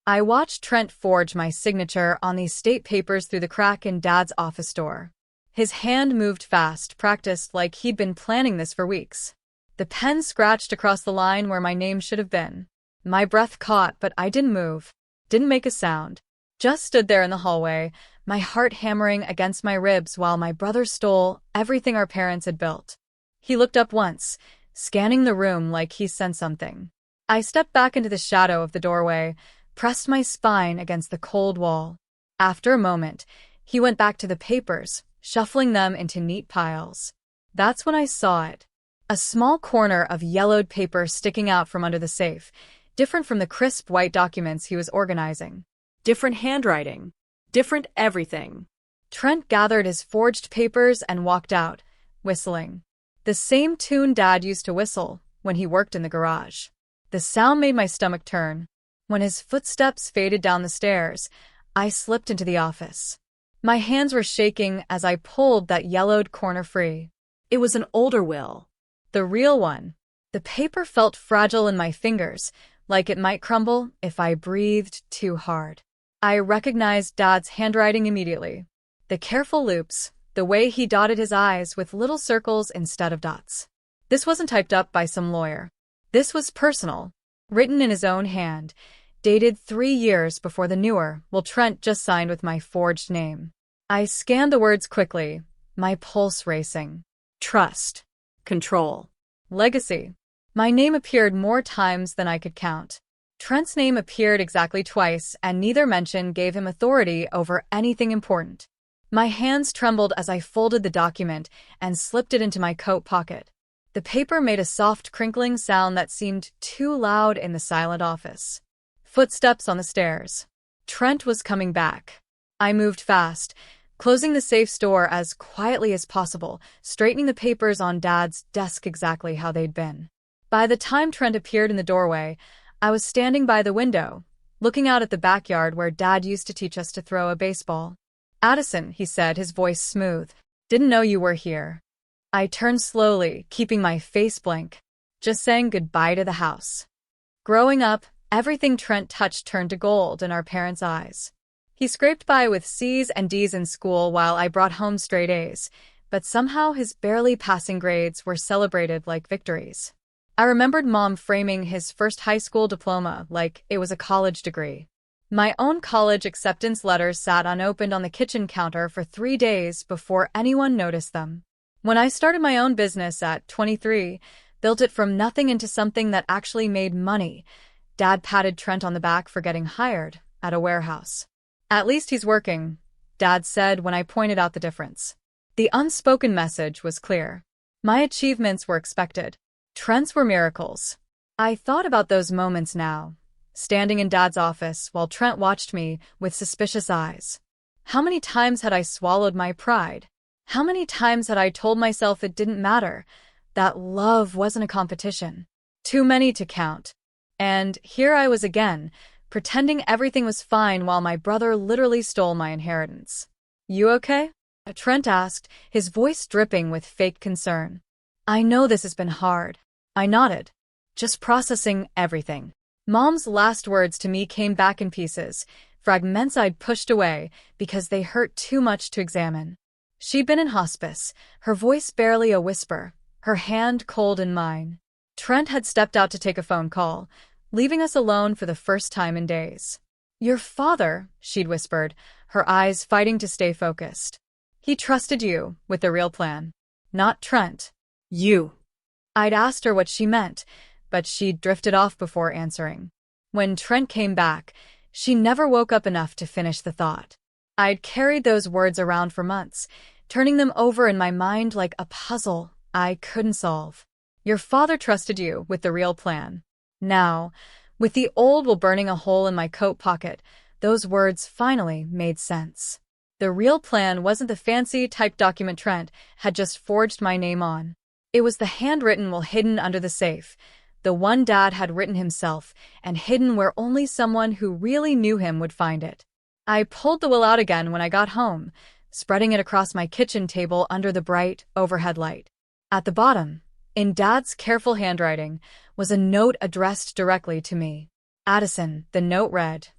I watched Trent forge my signature on these state papers through the crack in Dad's office door. His hand moved fast, practiced like he'd been planning this for weeks. The pen scratched across the line where my name should have been. My breath caught, but I didn't move, didn't make a sound. Just stood there in the hallway, my heart hammering against my ribs while my brother stole everything our parents had built. He looked up once, scanning the room like he sensed something. I stepped back into the shadow of the doorway, pressed my spine against the cold wall. After a moment, he went back to the papers, shuffling them into neat piles. That's when I saw it. A small corner of yellowed paper sticking out from under the safe, different from the crisp white documents he was organizing. Different handwriting. Different everything. Trent gathered his forged papers and walked out, whistling. The same tune Dad used to whistle when he worked in the garage. The sound made my stomach turn. When his footsteps faded down the stairs, I slipped into the office. My hands were shaking as I pulled that yellowed corner free. It was an older will. The real one. The paper felt fragile in my fingers, like it might crumble if I breathed too hard. I recognized Dad's handwriting immediately. The careful loops, the way he dotted his I's with little circles instead of dots. This wasn't typed up by some lawyer. This was personal, written in his own hand, dated 3 years before the newer will Trent just signed with my forged name. I scanned the words quickly, my pulse racing. Trust. Control. Legacy. My name appeared more times than I could count. Trent's name appeared exactly twice, and neither mention gave him authority over anything important. My hands trembled as I folded the document and slipped it into my coat pocket. The paper made a soft crinkling sound that seemed too loud in the silent office. Footsteps on the stairs. Trent was coming back. I moved fast, closing the safe's door as quietly as possible, straightening the papers on Dad's desk exactly how they'd been. By the time Trent appeared in the doorway, I was standing by the window, looking out at the backyard where Dad used to teach us to throw a baseball. "Addison," he said, his voice smooth. "Didn't know you were here." I turned slowly, keeping my face blank, just saying goodbye to the house. Growing up, everything Trent touched turned to gold in our parents' eyes. He scraped by with C's and D's in school while I brought home straight A's, but somehow his barely passing grades were celebrated like victories. I remembered Mom framing his first high school diploma like it was a college degree. My own college acceptance letters sat unopened on the kitchen counter for 3 days before anyone noticed them. When I started my own business at 23, built it from nothing into something that actually made money, Dad patted Trent on the back for getting hired at a warehouse. "At least he's working," Dad said when I pointed out the difference. The unspoken message was clear. My achievements were expected. Trent's were miracles. I thought about those moments now, standing in Dad's office while Trent watched me with suspicious eyes. How many times had I swallowed my pride? How many times had I told myself it didn't matter, that love wasn't a competition? Too many to count. And here I was again, pretending everything was fine while my brother literally stole my inheritance. "You okay?" Trent asked, his voice dripping with fake concern. "I know this has been hard." I nodded, just processing everything. Mom's last words to me came back in pieces, fragments I'd pushed away because they hurt too much to examine. She'd been in hospice, her voice barely a whisper, her hand cold in mine. Trent had stepped out to take a phone call, leaving us alone for the first time in days. "Your father," she'd whispered, her eyes fighting to stay focused. "He trusted you with the real plan. Not Trent. You." I'd asked her what she meant, but she'd drifted off before answering. When Trent came back, she never woke up enough to finish the thought. I'd carried those words around for months, turning them over in my mind like a puzzle I couldn't solve. Your father trusted you with the real plan. Now, with the old will burning a hole in my coat pocket, those words finally made sense. The real plan wasn't the fancy typed document Trent had just forged my name on. It was the handwritten will hidden under the safe, the one Dad had written himself and hidden where only someone who really knew him would find it. I pulled the will out again when I got home, spreading it across my kitchen table under the bright overhead light. At the bottom, in Dad's careful handwriting, was a note addressed directly to me. "Addison," the note read,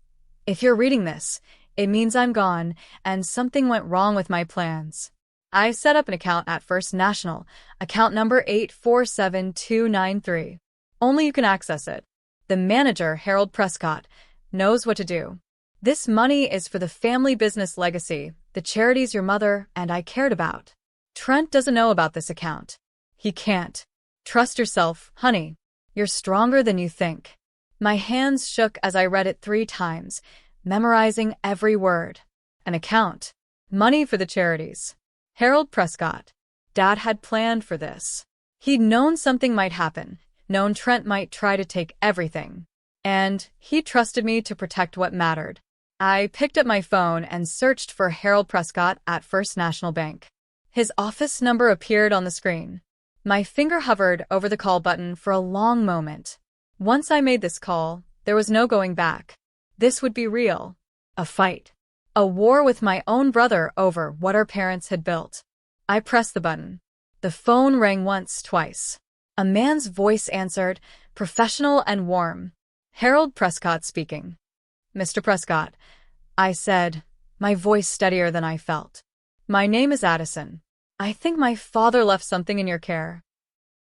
If you're reading this, it means I'm gone, and something went wrong with my plans. I set up an account at First National, account number 847293. Only you can access it. The manager, Harold Prescott, knows what to do. This money is for the family business legacy, the charities your mother and I cared about. Trent doesn't know about this account. He can't. Trust yourself, honey. You're stronger than you think. My hands shook as I read it 3 times, memorizing every word. An account. Money for the charities. Harold Prescott. Dad had planned for this. He'd known something might happen, known Trent might try to take everything. And he trusted me to protect what mattered. I picked up my phone and searched for Harold Prescott at First National Bank. His office number appeared on the screen. My finger hovered over the call button for a long moment. Once I made this call, there was no going back. This would be real. A fight. A war with my own brother over what our parents had built. I pressed the button. The phone rang once, twice. A man's voice answered, professional and warm. Harold Prescott speaking. Mr. Prescott, I said, my voice steadier than I felt. My name is Addison. I think my father left something in your care.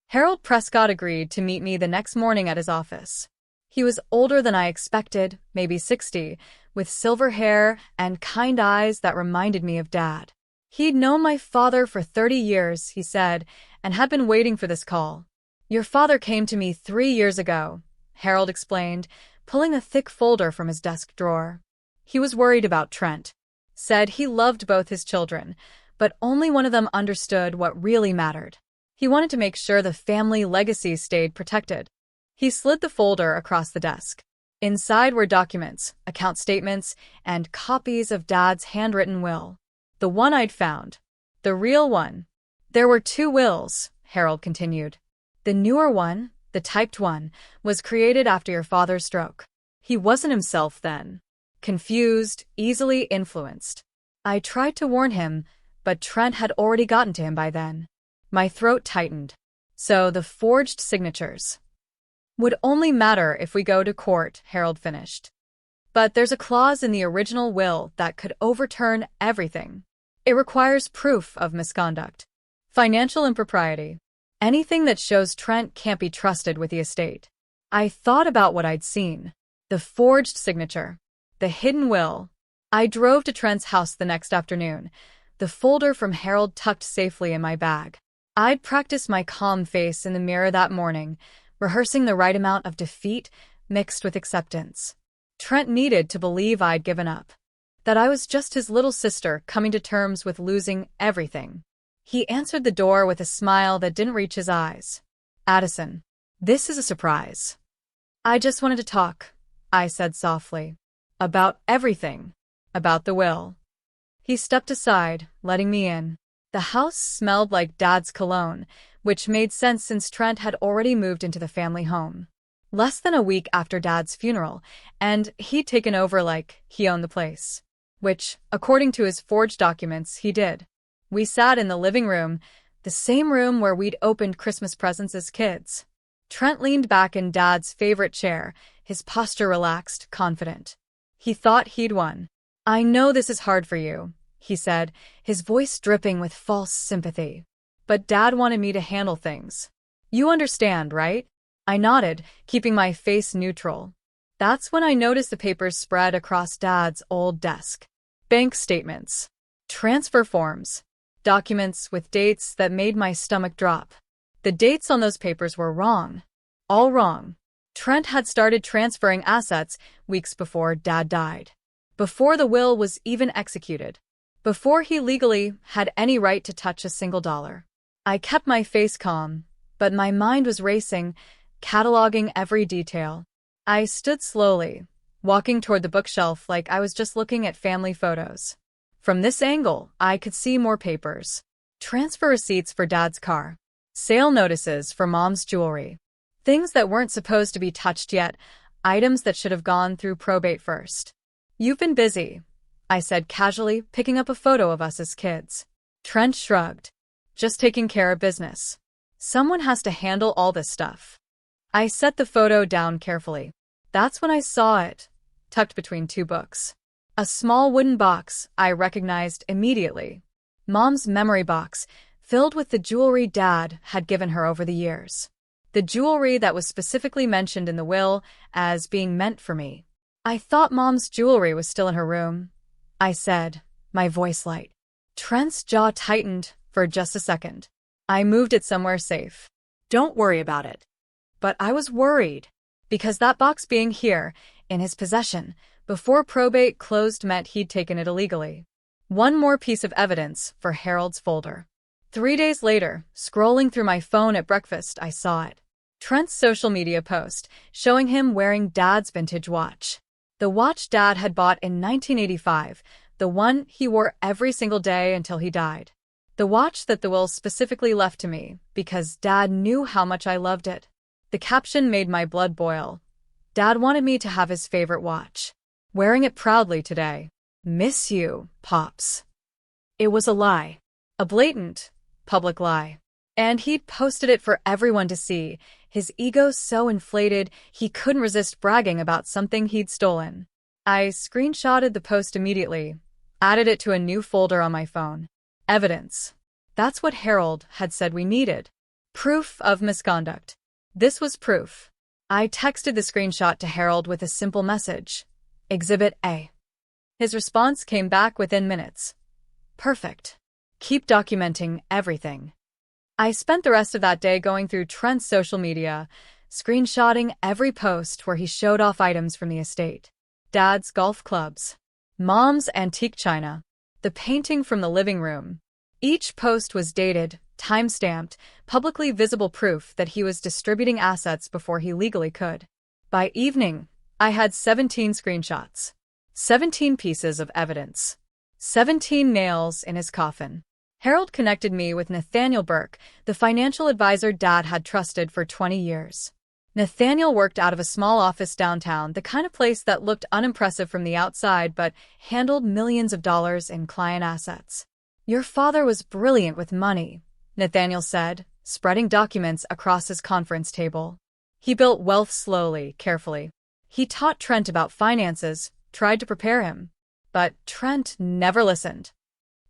Harold Prescott agreed to meet me the next morning at his office. He was older than I expected, maybe 60, with silver hair and kind eyes that reminded me of Dad. He'd known my father for 30 years, he said, and had been waiting for this call. Your father came to me 3 years ago, Harold explained, pulling a thick folder from his desk drawer. He was worried about Trent. Said he loved both his children, but only one of them understood what really mattered. He wanted to make sure the family legacy stayed protected. He slid the folder across the desk. Inside were documents, account statements, and copies of Dad's handwritten will. The one I'd found. The real one. There were 2 wills, Harold continued. The newer one, the typed one, was created after your father's stroke. He wasn't himself then. Confused, easily influenced. I tried to warn him, but Trent had already gotten to him by then. My throat tightened. So the forged signatures would only matter if we go to court, Harold finished. But there's a clause in the original will that could overturn everything. It requires proof of misconduct, financial impropriety, anything that shows Trent can't be trusted with the estate. I thought about what I'd seen. The forged signature. The hidden will. I drove to Trent's house the next afternoon, the folder from Harold tucked safely in my bag. I'd practiced my calm face in the mirror that morning, rehearsing the right amount of defeat mixed with acceptance. Trent needed to believe I'd given up, that I was just his little sister coming to terms with losing everything. He answered the door with a smile that didn't reach his eyes. Addison, this is a surprise. I just wanted to talk, I said softly. About everything. About the will. He stepped aside, letting me in. The house smelled like Dad's cologne, which made sense since Trent had already moved into the family home. Less than a week after Dad's funeral, and he'd taken over like he owned the place. Which, according to his forged documents, he did. We sat in the living room, the same room where we'd opened Christmas presents as kids. Trent leaned back in Dad's favorite chair, his posture relaxed, confident. He thought he'd won. I know this is hard for you, he said, his voice dripping with false sympathy. But Dad wanted me to handle things. You understand, right? I nodded, keeping my face neutral. That's when I noticed the papers spread across Dad's old desk. Bank statements. Transfer forms. Documents with dates that made my stomach drop. The dates on those papers were wrong. All wrong. Trent had started transferring assets weeks before Dad died. Before the will was even executed. Before he legally had any right to touch a single dollar. I kept my face calm, but my mind was racing, cataloging every detail. I stood slowly, walking toward the bookshelf like I was just looking at family photos. From this angle, I could see more papers. Transfer receipts for Dad's car. Sale notices for Mom's jewelry. Things that weren't supposed to be touched yet, items that should have gone through probate first. You've been busy, I said casually, picking up a photo of us as kids. Trent shrugged. Just taking care of business. Someone has to handle all this stuff. I set the photo down carefully. That's when I saw it. tucked between two books. A small wooden box I recognized immediately. Mom's memory box, filled with the jewelry Dad had given her over the years. The jewelry that was specifically mentioned in the will as being meant for me. I thought Mom's jewelry was still in her room, I said, my voice light. Trent's jaw tightened for just a second. I moved it somewhere safe. Don't worry about it. But I was worried, because that box being here, in his possession, before probate closed meant he'd taken it illegally. One more piece of evidence for Harold's folder. 3 days later, scrolling through my phone at breakfast, I saw it. Trent's social media post, showing him wearing Dad's vintage watch. The watch Dad had bought in 1985, the one he wore every single day until he died. The watch that the will specifically left to me, because Dad knew how much I loved it. The caption made my blood boil. Dad wanted me to have his favorite watch. Wearing it proudly today. Miss you, Pops. It was a lie. A blatant, public lie. And he'd posted it for everyone to see, his ego so inflated he couldn't resist bragging about something he'd stolen. I screenshotted the post immediately, added it to a new folder on my phone. Evidence. That's what Harold had said we needed. Proof of misconduct. This was proof. I texted the screenshot to Harold with a simple message. Exhibit A. His response came back within minutes. Perfect. Keep documenting everything. I spent the rest of that day going through Trent's social media, screenshotting every post where he showed off items from the estate. Dad's golf clubs. Mom's antique china. The painting from the living room. Each post was dated, time-stamped, publicly visible proof that he was distributing assets before he legally could. By evening, I had 17 screenshots. 17 pieces of evidence. 17 nails in his coffin. Harold connected me with Nathaniel Burke, the financial advisor Dad had trusted for 20 years. Nathaniel worked out of a small office downtown, the kind of place that looked unimpressive from the outside but handled millions of dollars in client assets. Your father was brilliant with money, Nathaniel said, spreading documents across his conference table. He built wealth slowly, carefully. He taught Trent about finances, tried to prepare him. But Trent never listened.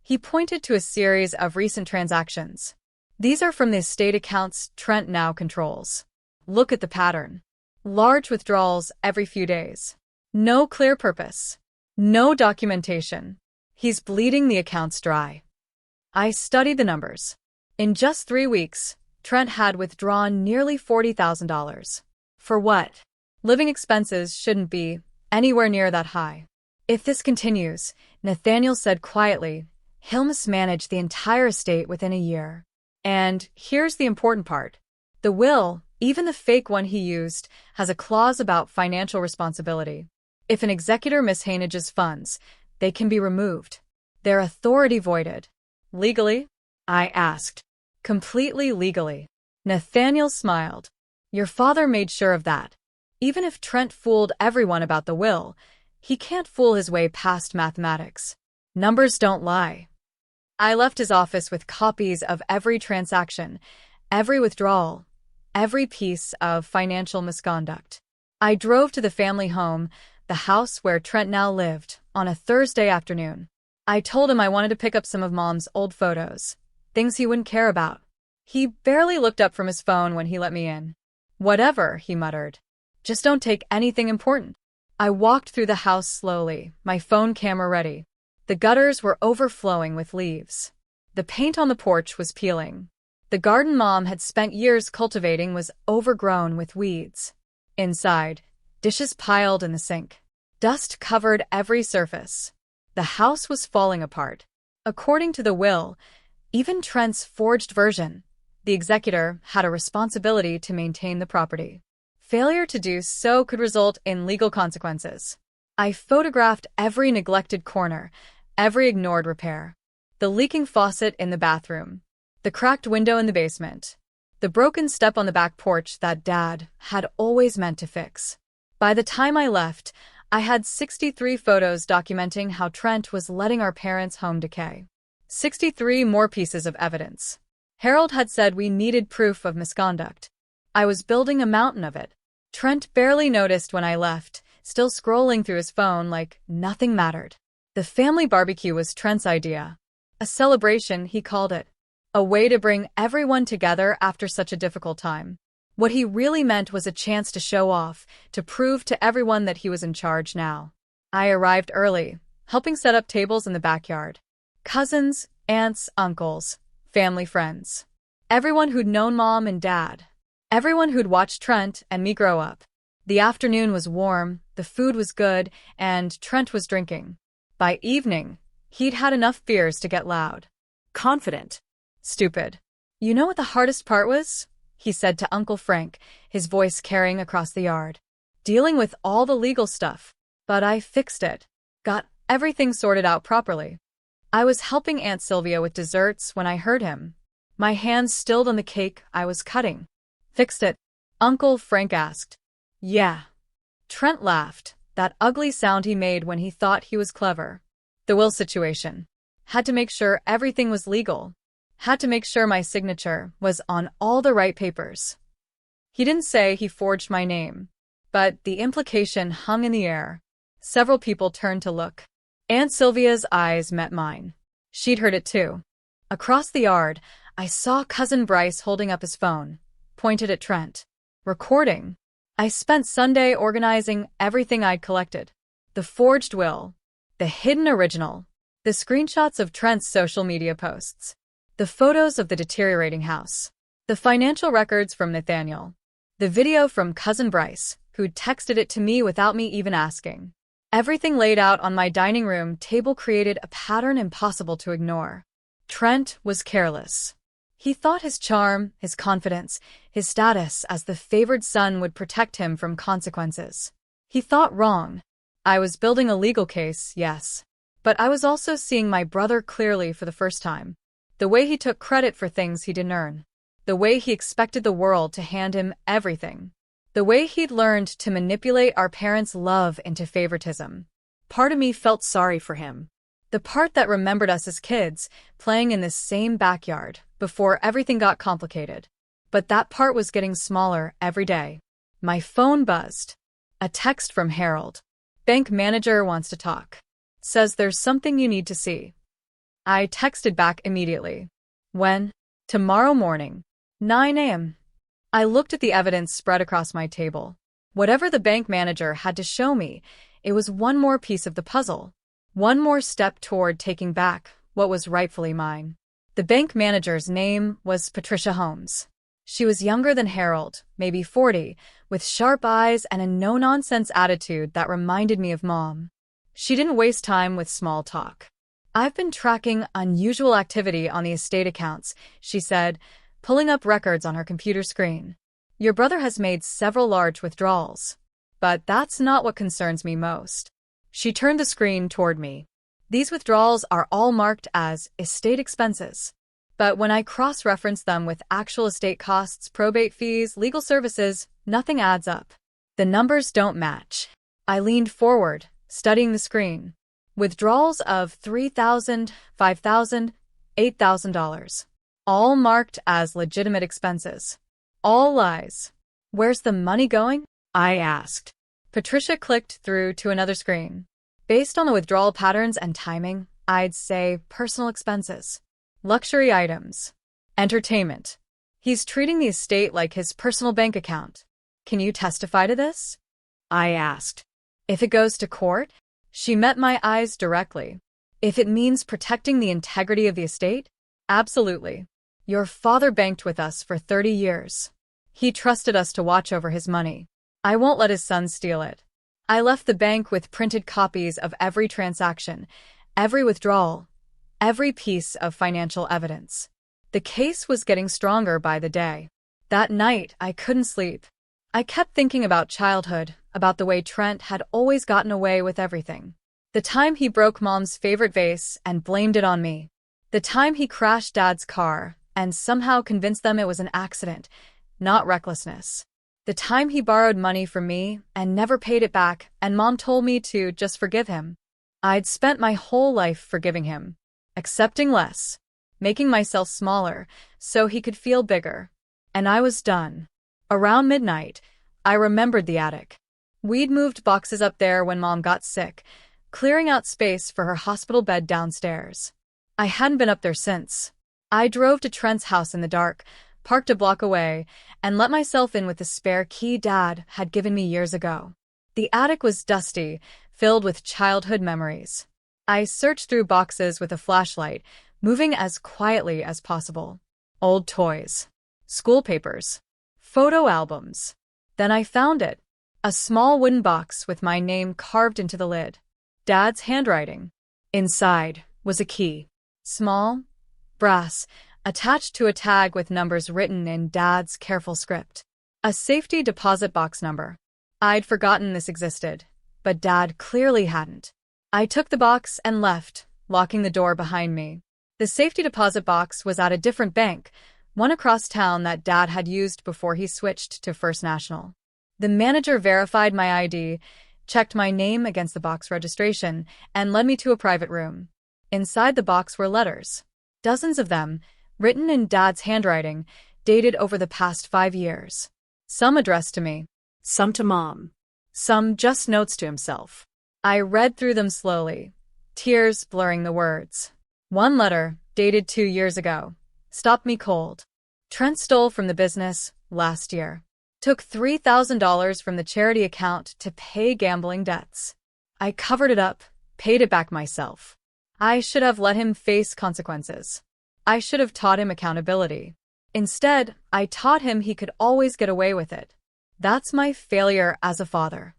He pointed to a series of recent transactions. These are from the estate accounts Trent now controls. Look at the pattern. Large withdrawals every few days. No clear purpose. No documentation. He's bleeding the accounts dry. I studied the numbers. In just 3 weeks, Trent had withdrawn nearly $40,000. For what? Living expenses shouldn't be anywhere near that high. If this continues, Nathaniel said quietly, he'll mismanage the entire estate within a year. And here's the important part. The will, even the fake one he used, has a clause about financial responsibility. If an executor mismanages funds, they can be removed. Their authority voided. Legally? I asked. Completely legally. Nathaniel smiled. Your father made sure of that. Even if Trent fooled everyone about the will, he can't fool his way past mathematics. Numbers don't lie. I left his office with copies of every transaction, every withdrawal, every piece of financial misconduct. I drove to the family home, the house where Trent now lived, on a Thursday afternoon. I told him I wanted to pick up some of Mom's old photos, things he wouldn't care about. He barely looked up from his phone when he let me in. Whatever, he muttered. Just don't take anything important. I walked through the house slowly, my phone camera ready. The gutters were overflowing with leaves. The paint on the porch was peeling. The garden Mom had spent years cultivating was overgrown with weeds. Inside, dishes piled in the sink. Dust covered every surface. The house was falling apart. According to the will, even Trent's forged version, the executor had a responsibility to maintain the property. Failure to do so could result in legal consequences. I photographed every neglected corner, every ignored repair. The leaking faucet in the bathroom, the cracked window in the basement, the broken step on the back porch that Dad had always meant to fix. By the time I left, I had 63 photos documenting how Trent was letting our parents' home decay. 63 more pieces of evidence. Harold had said we needed proof of misconduct. I was building a mountain of it. Trent barely noticed when I left, still scrolling through his phone like nothing mattered. The family barbecue was Trent's idea. A celebration, he called it. A way to bring everyone together after such a difficult time. What he really meant was a chance to show off, to prove to everyone that he was in charge now. I arrived early, helping set up tables in the backyard. Cousins, aunts, uncles, family friends. Everyone who'd known Mom and Dad. Everyone who'd watched Trent and me grow up. The afternoon was warm, the food was good, and Trent was drinking. By evening, he'd had enough beers to get loud. Confident. Stupid. You know what the hardest part was? He said to Uncle Frank, his voice carrying across the yard. Dealing with all the legal stuff. But I fixed it. Got everything sorted out properly. I was helping Aunt Sylvia with desserts when I heard him. My hands stilled on the cake I was cutting. Fixed it? Uncle Frank asked. Yeah. Trent laughed, that ugly sound he made when he thought he was clever. The will situation. Had to make sure everything was legal. Had to make sure my signature was on all the right papers. He didn't say he forged my name, but the implication hung in the air. Several people turned to look. Aunt Sylvia's eyes met mine. She'd heard it too. Across the yard, I saw Cousin Bryce holding up his phone, pointed at Trent. Recording. I spent Sunday organizing everything I'd collected. The forged will, the hidden original, the screenshots of Trent's social media posts, the photos of the deteriorating house, the financial records from Nathaniel, the video from Cousin Bryce, who'd texted it to me without me even asking. Everything laid out on my dining room table created a pattern impossible to ignore. Trent was careless. He thought his charm, his confidence, his status as the favored son would protect him from consequences. He thought wrong. I was building a legal case, yes. But I was also seeing my brother clearly for the first time. The way he took credit for things he didn't earn. The way he expected the world to hand him everything. The way he'd learned to manipulate our parents' love into favoritism. Part of me felt sorry for him. The part that remembered us as kids, playing in this same backyard, before everything got complicated. But that part was getting smaller every day. My phone buzzed. A text from Harold. Bank manager wants to talk. Says there's something you need to see. I texted back immediately. When? Tomorrow morning. 9 a.m. I looked at the evidence spread across my table. Whatever the bank manager had to show me, it was one more piece of the puzzle. One more step toward taking back what was rightfully mine. The bank manager's name was Patricia Holmes. She was younger than Harold, maybe 40, with sharp eyes and a no-nonsense attitude that reminded me of Mom. She didn't waste time with small talk. I've been tracking unusual activity on the estate accounts, she said, pulling up records on her computer screen. Your brother has made several large withdrawals. But that's not what concerns me most. She turned the screen toward me. These withdrawals are all marked as estate expenses. But when I cross-reference them with actual estate costs, probate fees, legal services, nothing adds up. The numbers don't match. I leaned forward, studying the screen. Withdrawals of $3,000, $5,000, $8,000. All marked as legitimate expenses. All lies. Where's the money going? I asked. Patricia clicked through to another screen. Based on the withdrawal patterns and timing, I'd say personal expenses. Luxury items. Entertainment. He's treating the estate like his personal bank account. Can you testify to this? I asked. If it goes to court? She met my eyes directly. If it means protecting the integrity of the estate? Absolutely. Your father banked with us for 30 years. He trusted us to watch over his money. I won't let his son steal it. I left the bank with printed copies of every transaction, every withdrawal, every piece of financial evidence. The case was getting stronger by the day. That night, I couldn't sleep. I kept thinking about childhood, about the way Trent had always gotten away with everything. The time he broke Mom's favorite vase and blamed it on me. The time he crashed Dad's car and somehow convinced them it was an accident, not recklessness. The time he borrowed money from me and never paid it back, and Mom told me to just forgive him. I'd spent my whole life forgiving him, accepting less, making myself smaller so he could feel bigger. And I was done. Around midnight, I remembered the attic. We'd moved boxes up there when Mom got sick, clearing out space for her hospital bed downstairs. I hadn't been up there since. I drove to Trent's house in the dark, parked a block away, and let myself in with the spare key Dad had given me years ago. The attic was dusty, filled with childhood memories. I searched through boxes with a flashlight, moving as quietly as possible. Old toys, school papers, photo albums. Then I found it. A small wooden box with my name carved into the lid. Dad's handwriting. Inside was a key. Small, brass, attached to a tag with numbers written in Dad's careful script. A safety deposit box number. I'd forgotten this existed, but Dad clearly hadn't. I took the box and left, locking the door behind me. The safety deposit box was at a different bank, one across town that Dad had used before he switched to First National. The manager verified my ID, checked my name against the box registration, and led me to a private room. Inside the box were letters. Dozens of them, written in Dad's handwriting, dated over the past 5 years. Some addressed to me. Some to Mom. Some just notes to himself. I read through them slowly, tears blurring the words. One letter, dated 2 years ago, stopped me cold. Trent stole from the business last year. Took $3,000 from the charity account to pay gambling debts. I covered it up, paid it back myself. I should have let him face consequences. I should have taught him accountability. Instead, I taught him he could always get away with it. That's my failure as a father.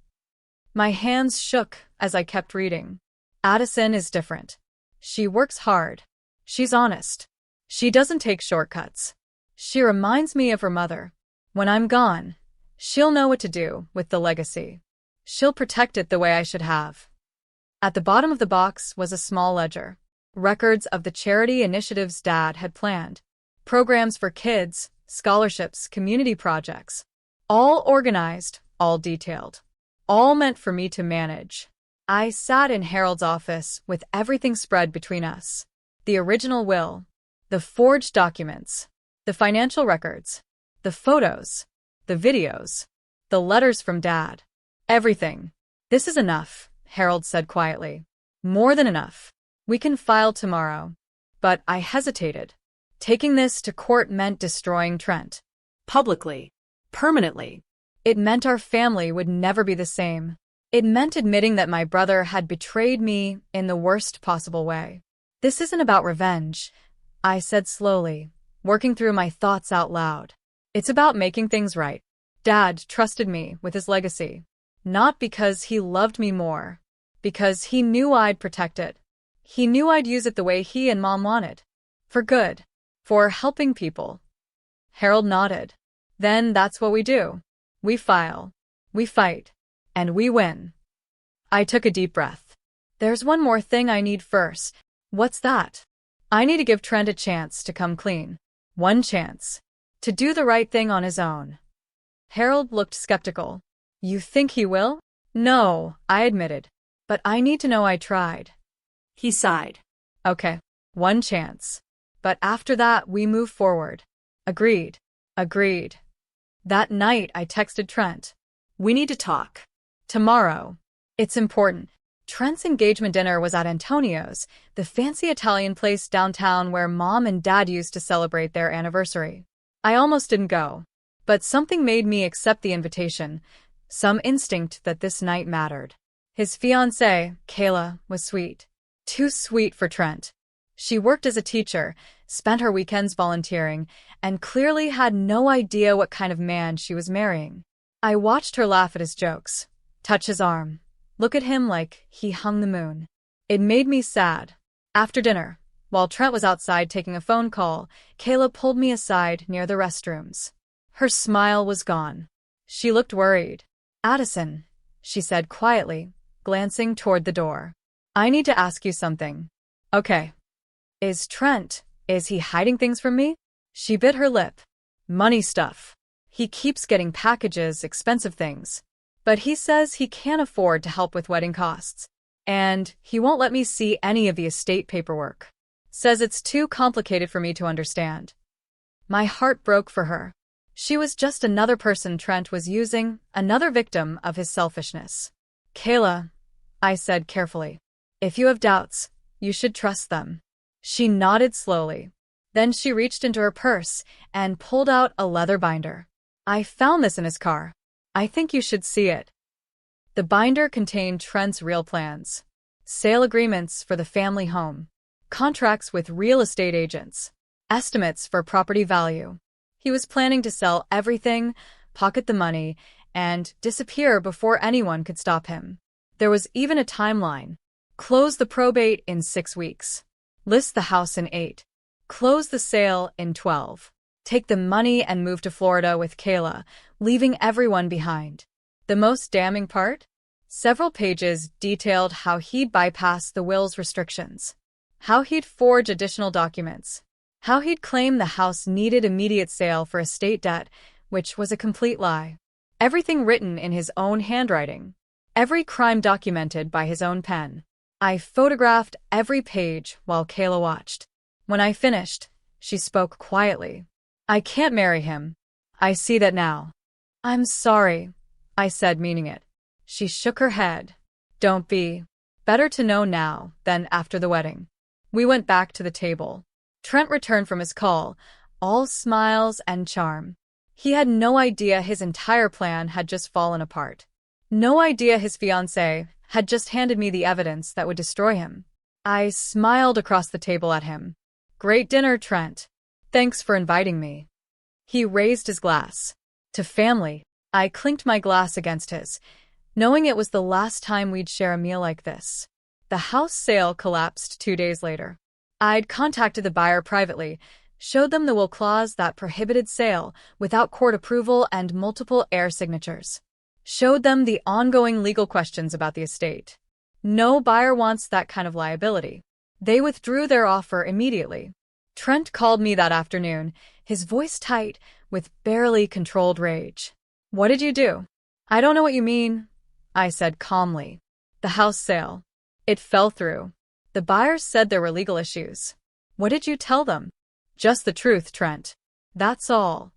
My hands shook as I kept reading. Addison is different. She works hard. She's honest. She doesn't take shortcuts. She reminds me of her mother. When I'm gone, she'll know what to do with the legacy. She'll protect it the way I should have. At the bottom of the box was a small ledger. Records of the charity initiatives Dad had planned. Programs for kids, scholarships, community projects. All organized, all detailed. All meant for me to manage. I sat in Harold's office with everything spread between us. The original will, the forged documents, the financial records, the photos, the videos, the letters from Dad. Everything. This is enough, Harold said quietly. More than enough. We can file tomorrow. But I hesitated. Taking this to court meant destroying Trent. Publicly. Permanently. It meant our family would never be the same. It meant admitting that my brother had betrayed me in the worst possible way. This isn't about revenge, I said slowly, working through my thoughts out loud. It's about making things right. Dad trusted me with his legacy. Not because he loved me more. Because he knew I'd protect it. He knew I'd use it the way he and Mom wanted. For good. For helping people. Harold nodded. Then that's what we do. We file. We fight. And we win. I took a deep breath. There's one more thing I need first. What's that? I need to give Trent a chance to come clean. One chance. To do the right thing on his own. Harold looked skeptical. You think he will? No, I admitted. But I need to know I tried. He sighed. Okay, one chance. But after that, we move forward. Agreed. Agreed. That night, I texted Trent. We need to talk. Tomorrow. It's important. Trent's engagement dinner was at Antonio's, the fancy Italian place downtown where Mom and Dad used to celebrate their anniversary. I almost didn't go. But something made me accept the invitation. Some instinct that this night mattered. His fiancée, Kayla, was sweet. Too sweet for Trent. She worked as a teacher, spent her weekends volunteering, and clearly had no idea what kind of man she was marrying. I watched her laugh at his jokes, touch his arm, look at him like he hung the moon. It made me sad. After dinner, while Trent was outside taking a phone call, Kayla pulled me aside near the restrooms. Her smile was gone. She looked worried. Addison, she said quietly, glancing toward the door. I need to ask you something. Okay. Is he hiding things from me? She bit her lip. Money stuff. He keeps getting packages, expensive things. But he says he can't afford to help with wedding costs. And he won't let me see any of the estate paperwork. Says it's too complicated for me to understand. My heart broke for her. She was just another person Trent was using, another victim of his selfishness. Kayla, I said carefully, if you have doubts, you should trust them. She nodded slowly. Then she reached into her purse and pulled out a leather binder. I found this in his car. I think you should see it. The binder contained Trent's real plans. Sale agreements for the family home. Contracts with real estate agents. Estimates for property value. He was planning to sell everything, pocket the money, and disappear before anyone could stop him. There was even a timeline. Close the probate in 6 weeks. List the house in 8. Close the sale in 12. Take the money and move to Florida with Kayla, leaving everyone behind. The most damning part? Several pages detailed how he'd bypass the will's restrictions. How he'd forge additional documents. How he'd claim the house needed immediate sale for estate debt, which was a complete lie. Everything written in his own handwriting. Every crime documented by his own pen. I photographed every page while Kayla watched. When I finished, she spoke quietly. I can't marry him. I see that now. I'm sorry, I said, meaning it. She shook her head. Don't be. Better to know now than after the wedding. We went back to the table. Trent returned from his call, all smiles and charm. He had no idea his entire plan had just fallen apart. No idea his fiancée had just handed me the evidence that would destroy him. I smiled across the table at him. Great dinner, Trent. Thanks for inviting me. He raised his glass. To family. I clinked my glass against his, knowing it was the last time we'd share a meal like this. The house sale collapsed 2 days later. I'd contacted the buyer privately, showed them the will clause that prohibited sale without court approval and multiple heir signatures. Showed them the ongoing legal questions about the estate. No buyer wants that kind of liability. They withdrew their offer immediately. Trent called me that afternoon, his voice tight, with barely controlled rage. What did you do? I don't know what you mean, I said calmly. The house sale. It fell through. The buyers said there were legal issues. What did you tell them? Just the truth, Trent. That's all.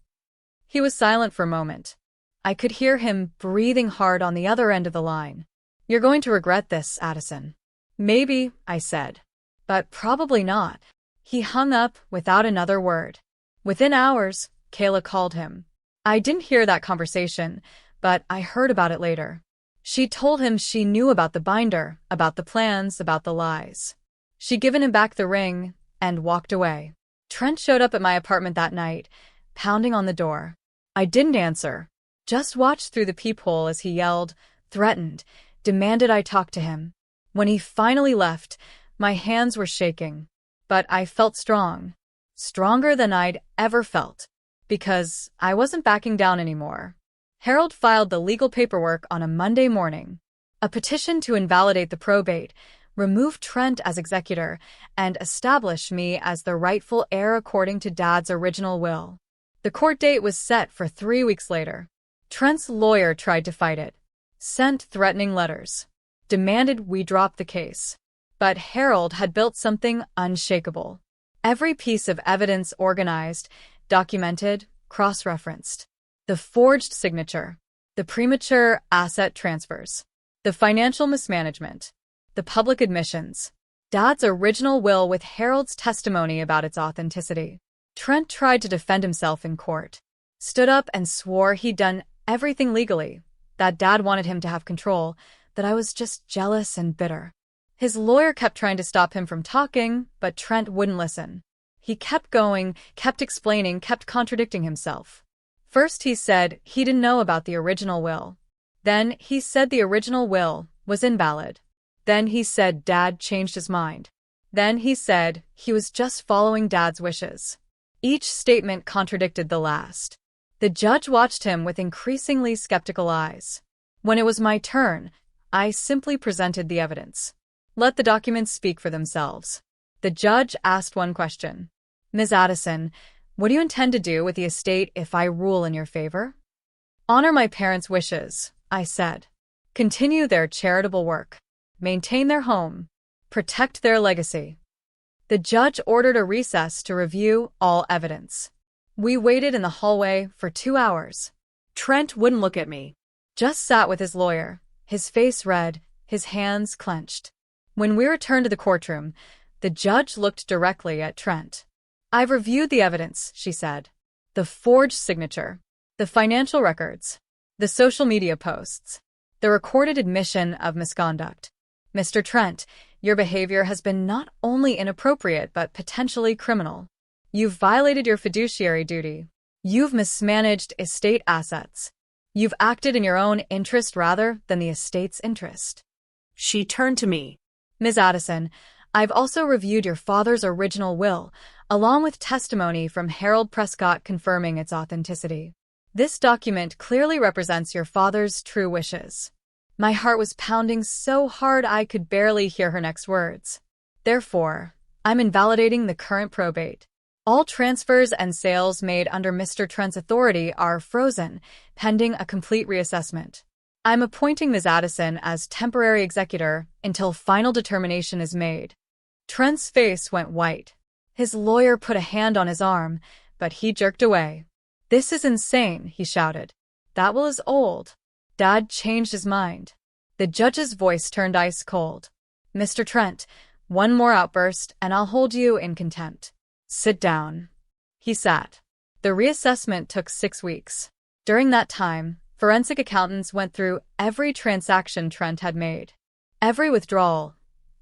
He was silent for a moment. I could hear him breathing hard on the other end of the line. You're going to regret this, Addison. Maybe, I said. But probably not. He hung up without another word. Within hours, Kayla called him. I didn't hear that conversation, but I heard about it later. She told him she knew about the binder, about the plans, about the lies. She'd given him back the ring and walked away. Trent showed up at my apartment that night, pounding on the door. I didn't answer. Just watched through the peephole as he yelled, threatened, demanded I talk to him. When he finally left, my hands were shaking. But I felt strong. Stronger than I'd ever felt. Because I wasn't backing down anymore. Harold filed the legal paperwork on a Monday morning. A petition to invalidate the probate, remove Trent as executor, and establish me as the rightful heir according to Dad's original will. The court date was set for 3 weeks later. Trent's lawyer tried to fight it. Sent threatening letters. Demanded we drop the case. But Harold had built something unshakable. Every piece of evidence organized, documented, cross-referenced. The forged signature. The premature asset transfers. The financial mismanagement. The public admissions. Dad's original will with Harold's testimony about its authenticity. Trent tried to defend himself in court. Stood up and swore he'd done everything legally. That Dad wanted him to have control. That I was just jealous and bitter. His lawyer kept trying to stop him from talking, but Trent wouldn't listen. He kept going, kept explaining, kept contradicting himself. First he said he didn't know about the original will. Then he said the original will was invalid. Then he said Dad changed his mind. Then he said he was just following Dad's wishes. Each statement contradicted the last. The judge watched him with increasingly skeptical eyes. When it was my turn, I simply presented the evidence. Let the documents speak for themselves. The judge asked one question. Ms. Addison, what do you intend to do with the estate if I rule in your favor? Honor my parents' wishes, I said. Continue their charitable work. Maintain their home. Protect their legacy. The judge ordered a recess to review all evidence. We waited in the hallway for 2 hours. Trent wouldn't look at me. Just sat with his lawyer, his face red, his hands clenched. When we returned to the courtroom, the judge looked directly at Trent. "I've reviewed the evidence," she said. "The forged signature, the financial records, the social media posts, the recorded admission of misconduct. Mr. Trent, your behavior has been not only inappropriate but potentially criminal. You've violated your fiduciary duty. You've mismanaged estate assets. You've acted in your own interest rather than the estate's interest." She turned to me. "Ms. Addison, I've also reviewed your father's original will, along with testimony from Harold Prescott confirming its authenticity. This document clearly represents your father's true wishes." My heart was pounding so hard I could barely hear her next words. "Therefore, I'm invalidating the current probate. All transfers and sales made under Mr. Trent's authority are frozen, pending a complete reassessment. I'm appointing Ms. Addison as temporary executor until final determination is made." Trent's face went white. His lawyer put a hand on his arm, but he jerked away. "This is insane," he shouted. "That will is old. Dad changed his mind." The judge's voice turned ice cold. "Mr. Trent, one more outburst and I'll hold you in contempt. Sit down." He sat. The reassessment took 6 weeks. During that time, forensic accountants went through every transaction Trent had made. Every withdrawal,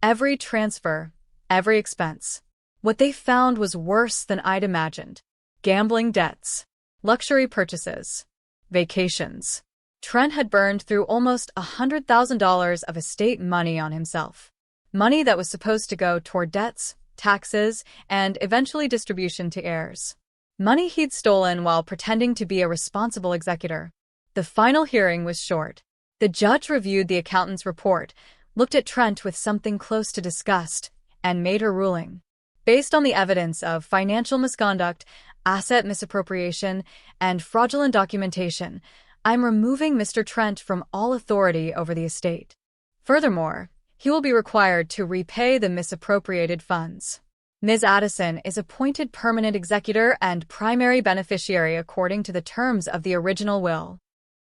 every transfer, every expense. What they found was worse than I'd imagined. Gambling debts, luxury purchases, vacations. Trent had burned through almost $100,000 of estate money on himself. Money that was supposed to go toward debts, taxes, and eventually distribution to heirs. Money he'd stolen while pretending to be a responsible executor. The final hearing was short. The judge reviewed the accountant's report, looked at Trent with something close to disgust, and made her ruling. Based on the evidence of financial misconduct, asset misappropriation, and fraudulent documentation, I'm removing Mr. Trent from all authority over the estate. Furthermore, he will be required to repay the misappropriated funds. Ms. Addison is appointed permanent executor and primary beneficiary according to the terms of the original will."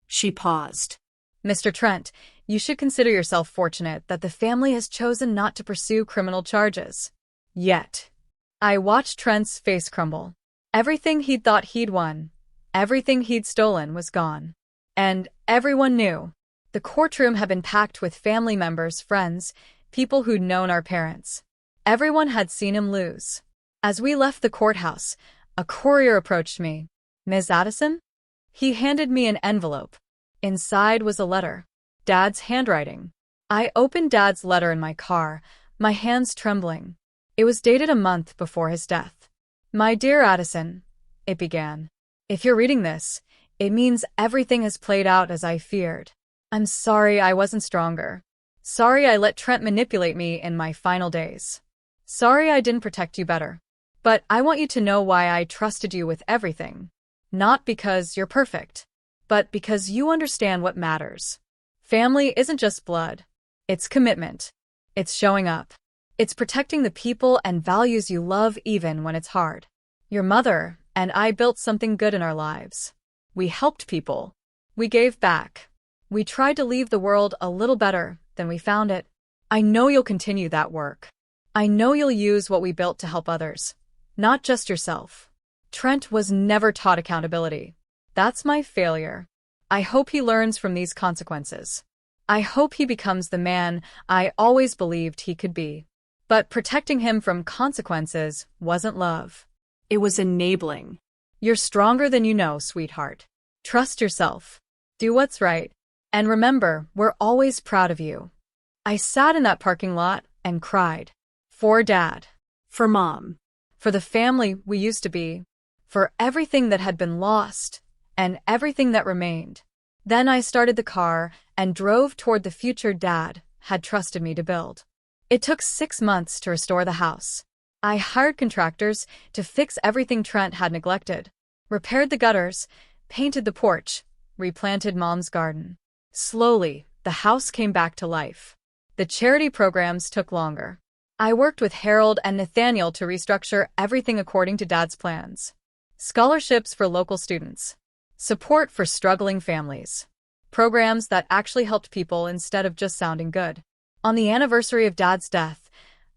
She paused. "Mr. Trent, you should consider yourself fortunate that the family has chosen not to pursue criminal charges. Yet." I watched Trent's face crumble. Everything he'd thought he'd won, everything he'd stolen was gone. And everyone knew. The courtroom had been packed with family members, friends, people who'd known our parents. Everyone had seen him lose. As we left the courthouse, a courier approached me. "Ms. Addison?" He handed me an envelope. Inside was a letter. Dad's handwriting. I opened Dad's letter in my car, my hands trembling. It was dated a month before his death. "My dear Addison," it began. "If you're reading this, it means everything has played out as I feared. I'm sorry I wasn't stronger. Sorry I let Trent manipulate me in my final days. Sorry I didn't protect you better. But I want you to know why I trusted you with everything. Not because you're perfect, but because you understand what matters. Family isn't just blood. It's commitment. It's showing up. It's protecting the people and values you love even when it's hard. Your mother and I built something good in our lives. We helped people. We gave back. We tried to leave the world a little better than we found it. I know you'll continue that work. I know you'll use what we built to help others, not just yourself. Trent was never taught accountability. That's my failure. I hope he learns from these consequences. I hope he becomes the man I always believed he could be. But protecting him from consequences wasn't love. It was enabling. You're stronger than you know, sweetheart. Trust yourself. Do what's right. And remember, we're always proud of you." I sat in that parking lot and cried. For Dad. For Mom. For the family we used to be. For everything that had been lost and everything that remained. Then I started the car and drove toward the future Dad had trusted me to build. It took 6 months to restore the house. I hired contractors to fix everything Trent had neglected, repaired the gutters, painted the porch, replanted Mom's garden. Slowly, the house came back to life. The charity programs took longer. I worked with Harold and Nathaniel to restructure everything according to Dad's plans. scholarships for local students, support for struggling families, programs that actually helped people instead of just sounding good. On the anniversary of Dad's death,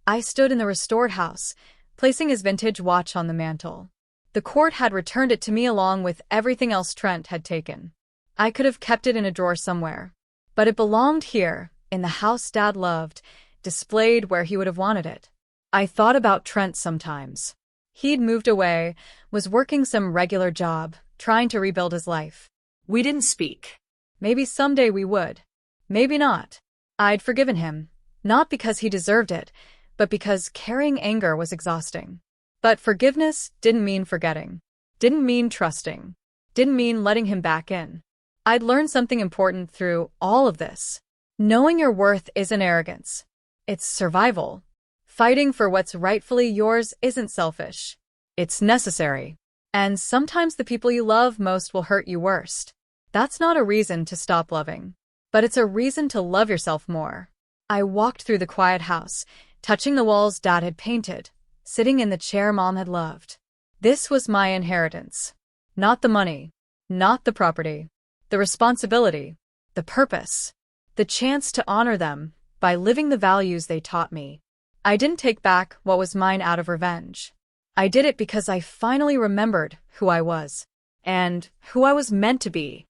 I stood in the restored house, placing his vintage watch on the mantel. The court had returned it to me along with everything else Trent had taken. I could have kept it in a drawer somewhere, but it belonged here, in the house Dad loved, displayed where he would have wanted it. I thought about Trent sometimes. He'd moved away, was working some regular job, trying to rebuild his life. We didn't speak. Maybe someday we would. Maybe not. I'd forgiven him, not because he deserved it, but because carrying anger was exhausting. But forgiveness didn't mean forgetting, didn't mean trusting, didn't mean letting him back in. I'd learned something important through all of this. Knowing your worth isn't arrogance. It's survival. Fighting for what's rightfully yours isn't selfish. It's necessary. And sometimes the people you love most will hurt you worst. That's not a reason to stop loving, but it's a reason to love yourself more. I walked through the quiet house, touching the walls Dad had painted, sitting in the chair Mom had loved. This was my inheritance. Not the money, not the property, the responsibility, the purpose, the chance to honor them by living the values they taught me. I didn't take back what was mine out of revenge. I did it because I finally remembered who I was and who I was meant to be.